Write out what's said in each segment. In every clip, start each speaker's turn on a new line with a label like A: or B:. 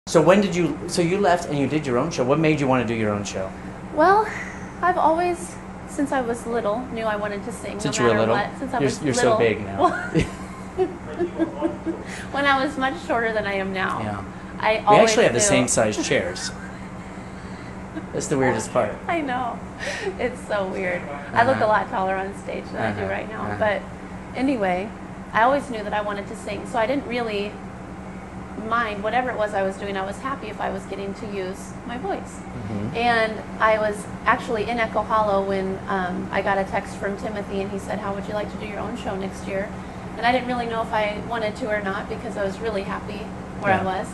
A: So when did you? So you left and you did your own show. What made you want to do your own show?
B: Well, I've always, since I was little, knew I wanted to sing.
A: Since
B: no
A: you were
B: matter
A: little.
B: What. Since I was
A: You're
B: little.
A: so big now.
B: Well, when I was much shorter than I am now.
A: Yeah.
B: I
A: We
B: always
A: actually have the
B: knew.
A: same size chairs. That's the weirdest part.
B: I know. It's so weird. I look a lot taller on stage than I do right now. But anyway, I always knew that I wanted to sing. So I didn't really mind whatever it was I was doing. I was happy if I was getting to use my voice. And I was actually in Echo Hollow when I got a text from Timothy, and he said, how would you like to do your own show next year? And I didn't really know if I wanted to or not, because I was really happy where I was.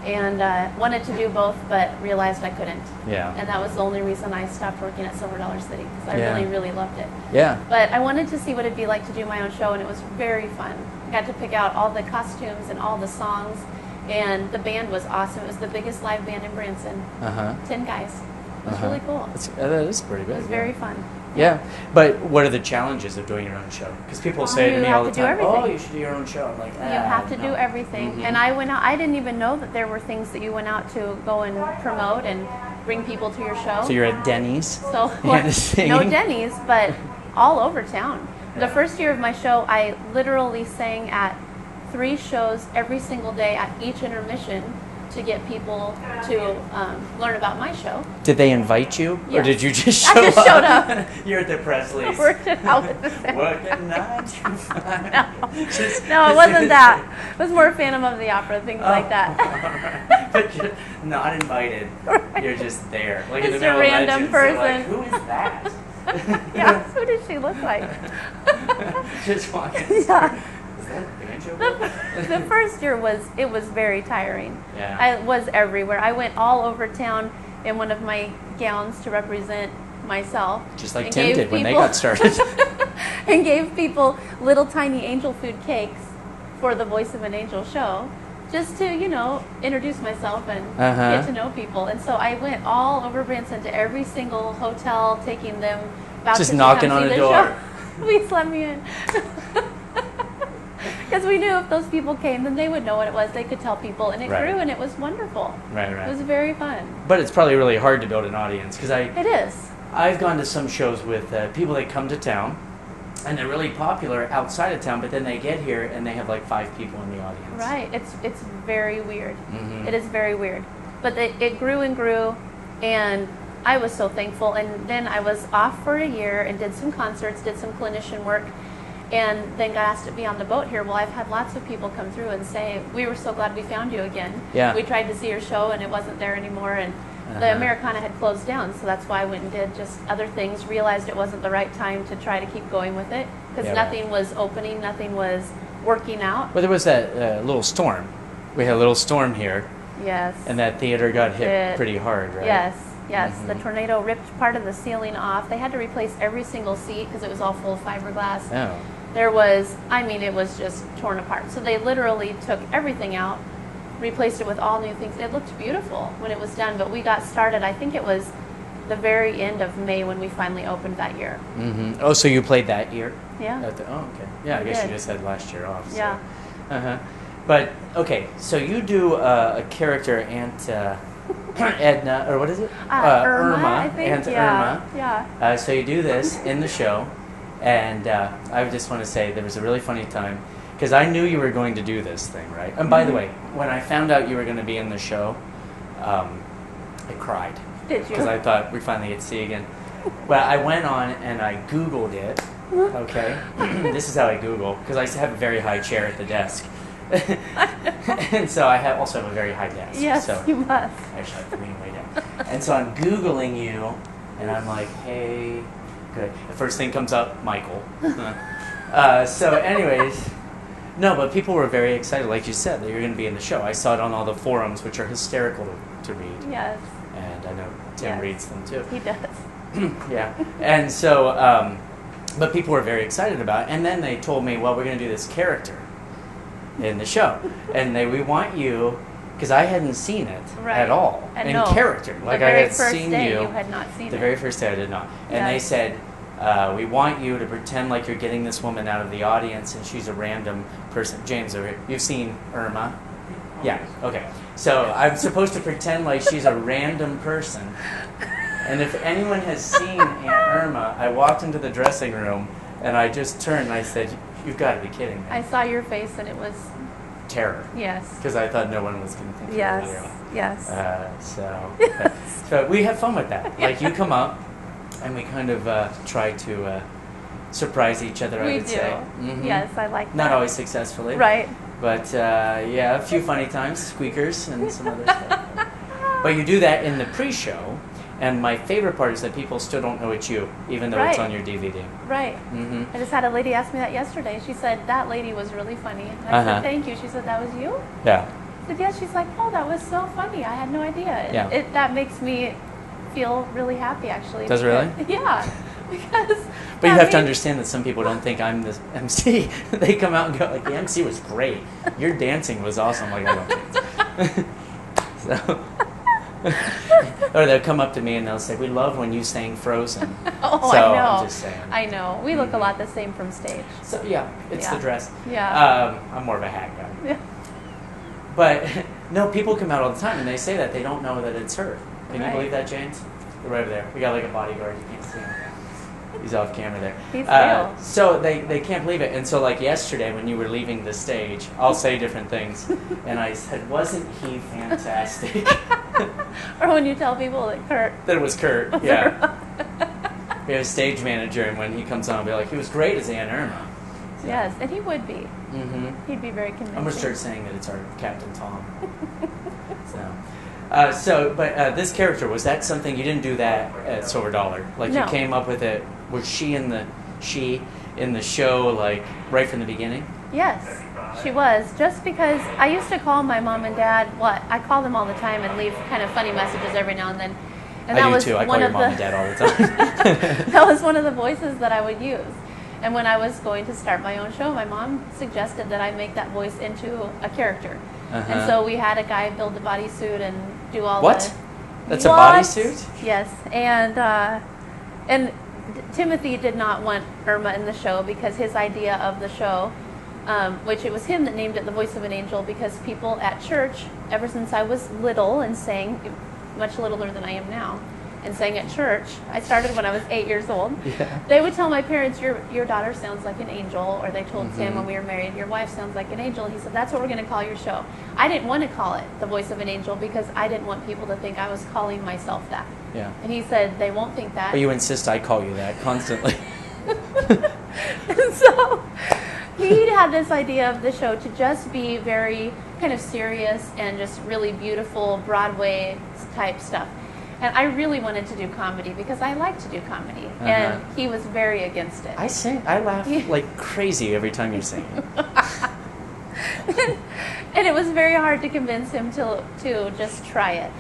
B: And wanted to do both, but realized I couldn't.
A: Yeah.
B: And that was the only reason I stopped working at Silver Dollar City, because I really, really loved it.
A: Yeah.
B: But I wanted to see what it'd be like to do my own show, and it was very fun. I got to pick out all the costumes and all the songs, and the band was awesome. It was the biggest live band in Branson. 10 guys. It was really cool.
A: That is pretty big.
B: It was very fun.
A: Yeah, but what are the challenges of doing your own show? Because people say to me all the time, "Oh, you should do your own show." I'm like,
B: you have to do everything. And I went out. I didn't even know that there were things that you went out to go and promote and bring people to your show.
A: So you're at Denny's.
B: So no Denny's, but all over town. The first year of my show, I literally sang at 3 shows every single day at each intermission to get people to learn about my show.
A: Did they invite you, or did you just show
B: up? I just showed up.
A: You're at the Presley's.
B: Worked it out with the sound.
A: Working 9 to 5.
B: No, it wasn't that. It was more Phantom of the Opera, things like that.
A: But you're not invited. Right. You're just there. Like
B: just
A: in the
B: a random person.
A: Like, who is that?
B: Yeah, who does she look like?
A: Just walking.
B: Yeah.
A: The
B: the first year was very tiring.
A: Yeah.
B: I was everywhere. I went all over town in one of my gowns to represent myself.
A: Just like Tim did when they got started.
B: And gave people little tiny angel food cakes for the Voice of an Angel show, just to, introduce myself and get to know people. And so I went all over Branson to every single hotel, taking them vouchers
A: just
B: to
A: knocking
B: come
A: on
B: see
A: the
B: the
A: door.
B: show. Please let me in. Because we knew if those people came, then they would know what it was. They could tell people, and it grew, and it was wonderful.
A: Right.
B: It was very fun.
A: But it's probably really hard to build an audience, because
B: It is.
A: I've gone to some shows with people that come to town, and they're really popular outside of town, but then they get here and they have like 5 people in the audience.
B: Right. It's very weird. It is very weird. But it grew and grew, and I was so thankful. And then I was off for a year and did some concerts, did some clinician work, and then got asked to be on the boat here. Well, I've had lots of people come through and say, we were so glad we found you again.
A: Yeah.
B: We tried to see your show, and it wasn't there anymore, and the Americana had closed down, so that's why I went and did just other things, realized it wasn't the right time to try to keep going with it, because nothing was opening, nothing was working out.
A: Well, there was that little storm. We had a little storm here.
B: Yes.
A: And that theater got hit pretty hard, right?
B: Yes. The tornado ripped part of the ceiling off. They had to replace every single seat because it was all full of fiberglass.
A: Oh.
B: There was, it was just torn apart. So they literally took everything out, replaced it with all new things. It looked beautiful when it was done, but we got started, I think it was the very end of May when we finally opened that year.
A: Oh, so you played that year?
B: Yeah.
A: Okay. Yeah, I guess you just had last year off. So.
B: Yeah.
A: But, okay, so you do a character, Aunt Edna, or what is it?
B: Erma, I think.
A: Aunt Erma.
B: Yeah.
A: So you do this in the show, and I just want to say there was a really funny time, because I knew you were going to do this thing, right? And by the way, when I found out you were going to be in the show, I cried.
B: Did you?
A: Because I thought we'd finally get to see you again. Well, I went on and I Googled it, okay? This is how I Google, because I have a very high chair at the desk. And so I also have a very high desk.
B: Yes,
A: so
B: you must.
A: Actually, I have to lean way down. And so I'm Googling you, and I'm like, hey, good. The first thing comes up, Michael. So anyways, no, but people were very excited, like you said, that you're going to be in the show. I saw it on all the forums, which are hysterical to read.
B: Yes.
A: And I know Tim reads them too.
B: He does.
A: Yeah. And so, but people were very excited about it. And then they told me, well, we're going to do this character in the show. And we want you, because I hadn't seen it at all in character. Like I had seen you.
B: You had not seen it.
A: The very first day I did not. And they said, we want you to pretend like you're getting this woman out of the audience and she's a random person. James, you've seen Irma? Yeah, okay. So I'm supposed to pretend like she's a random person. And if anyone has seen Aunt Erma, I walked into the dressing room and I just turned and I said, "You've got to be kidding me."
B: I saw your face and it was
A: terror.
B: yes.
A: Because I thought no one was going to think
B: Yes.
A: it was real.
B: Yes.
A: So we have fun with that. Like you come up and we kind of try to surprise each other, I
B: We
A: would
B: do.
A: say. Mhm.
B: Yes, I like that.
A: Not always successfully.
B: Right.
A: But yeah, a few funny times, squeakers and some other stuff. But you do that in the pre-show, and my favorite part is that people still don't know it's you, even though it's
B: Right.
A: on your DVD.
B: Right.
A: Mm-hmm.
B: I just had a lady ask me that yesterday. She said, that lady was really funny. And I
A: Uh-huh.
B: said, thank you. She said, that was you?
A: Yeah.
B: I said, yeah. She's like, oh, that was so funny. I had no idea.
A: Yeah.
B: That makes me feel really happy, actually.
A: Does it really?
B: Yeah. Because
A: But you have to
B: means-
A: understand that some people don't think I'm the MC. They come out and go, like, the MC was great. Your dancing was awesome. Like, I don't dance. So, or they'll come up to me and they'll say, "We love when you sang Frozen."
B: Oh,
A: So,
B: I know.
A: I'm just saying.
B: I know. We look a
A: Mhm.
B: lot the same from stage.
A: So yeah, it's
B: Yeah.
A: the dress.
B: Yeah.
A: I'm more of a hat guy.
B: Yeah.
A: But no, people come out all the time and they say that they don't know that it's her. Can you
B: Right.
A: believe that, James? They're right over there. We got like a bodyguard. You can't see him. He's off camera there.
B: He's real.
A: So they can't believe it. And so like yesterday when you were leaving the stage, I'll say different things. And I said, "Wasn't he fantastic?"
B: Or when you tell people that Kurt.
A: That it was Kurt. Yeah. We have a stage manager, and when he comes on, I'll be like, "He was great as Aunt Erma." So,
B: Yes, and he would be.
A: Mm-hmm.
B: He'd be very convincing.
A: I'm gonna start saying that it's our Captain Tom. But this character, was that something you didn't do that at Silver Dollar? Like
B: No.
A: you came up with it. Was she in the show like right from the beginning?
B: Yes, she was. Just because I used to call my mom and dad. I call them all the time and leave kind of funny messages every now and then. And that
A: I do
B: was
A: too. I call
B: one
A: your
B: of
A: mom
B: the,
A: and dad all the time.
B: That was one of the voices that I would use. And when I was going to start my own show, my mom suggested that I make that voice into a character.
A: Uh-huh.
B: And so we had a guy build the bodysuit and do all
A: What?
B: the...
A: That's a
B: What?
A: bodysuit?
B: Yes, and Timothy did not want Irma in the show because his idea of the show, which it was him that named it The Voice of an Angel, because people at church, ever since I was little and sang, much littler than I am now, and sang at church, I started when I was 8 years old.
A: Yeah.
B: They would tell my parents, your daughter sounds like an angel, or they told Tim
A: Mhm.
B: when we were married, your wife sounds like an angel. He said, that's what we're going to call your show. I didn't want to call it The Voice of an Angel because I didn't want people to think I was calling myself that.
A: Yeah.
B: And he said, they won't think that.
A: But you insist I call you that constantly.
B: And so he had this idea of the show to just be very kind of serious and just really beautiful Broadway type stuff. And I really wanted to do comedy because I like to do comedy.
A: Uh-huh.
B: And he was very against it.
A: I laugh like crazy every time you're singing.
B: And it was very hard to convince him to just try it.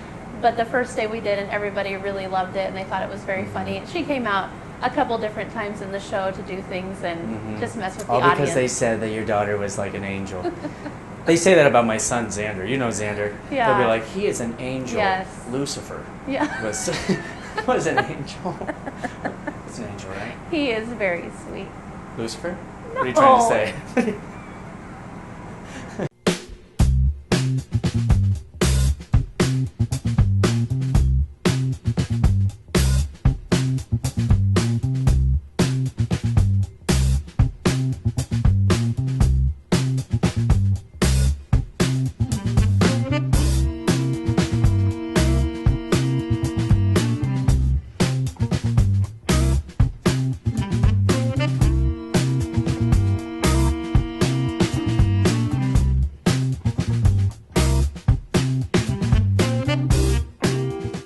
B: But the first day we did, and everybody really loved it, and they thought it was very funny. And she came out a couple different times in the show to do things and
A: Mhm.
B: just mess with
A: All
B: the
A: because
B: audience.
A: they said that your daughter was like an angel. They say that about my son Xander. You know Xander.
B: Yeah.
A: They'll be like, he is an angel.
B: Yes.
A: Lucifer
B: Yeah.
A: was an angel. It's an angel, right?
B: He is very sweet.
A: Lucifer?
B: No.
A: What are you trying to say?